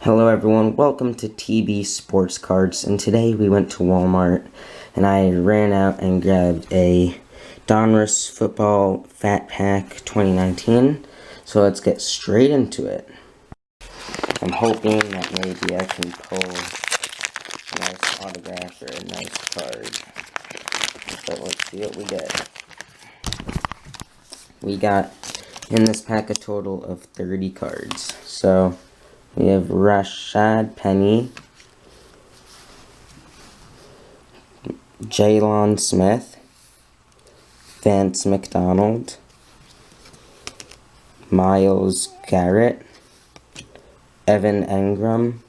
Hello everyone, welcome to TB Sports Cards, and today we went to Walmart and I ran out and grabbed a Donruss Football Fat Pack 2019, so let's get straight into it. I'm hoping that maybe I can pull a nice autograph or a nice card, but let's see what we get. We got in this pack a total of 30 cards, so we have Rashad Penny, Jalen Smith, Vance McDonald, Myles Garrett, Evan Engram,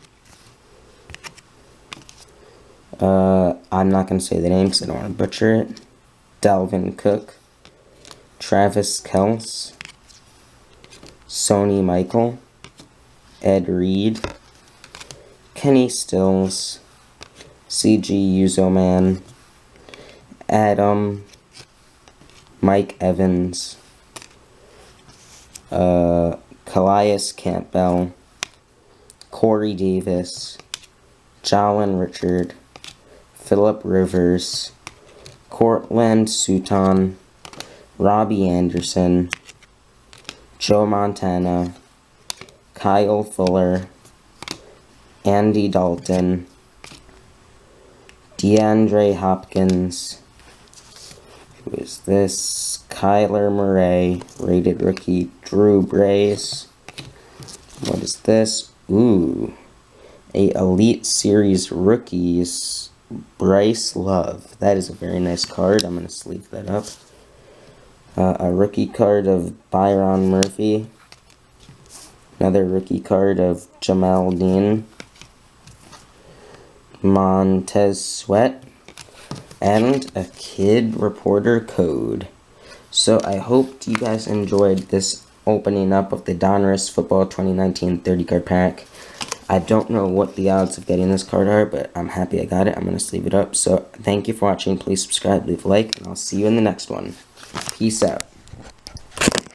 I'm not going to say the name because I don't want to butcher it, Dalvin Cook, Travis Kelce, Sony Michael, Ed Reed, Kenny Stills, CG Uzoman, Adam, Mike Evans, Calais Campbell, Corey Davis, Jalen Richard, Phillip Rivers, Cortland Sutton, Robbie Anderson, Joe Montana, Kyle Fuller, Andy Dalton, DeAndre Hopkins, who is this? Kyler Murray, rated rookie, Drew Brees. What is this? Ooh, a Elite Series rookies, Bryce Love. That is a very nice card. I'm going to sleeve that up. A rookie card of Byron Murphy. Another rookie card of Jamal Dean, Montez Sweat, and a Kid Reporter code. So I hope you guys enjoyed this opening up of the Donruss Football 2019 30 card pack. I don't know what the odds of getting this card are, but I'm happy I got it. I'm going to sleeve it up. So thank you for watching. Please subscribe, leave a like, and I'll see you in the next one. Peace out.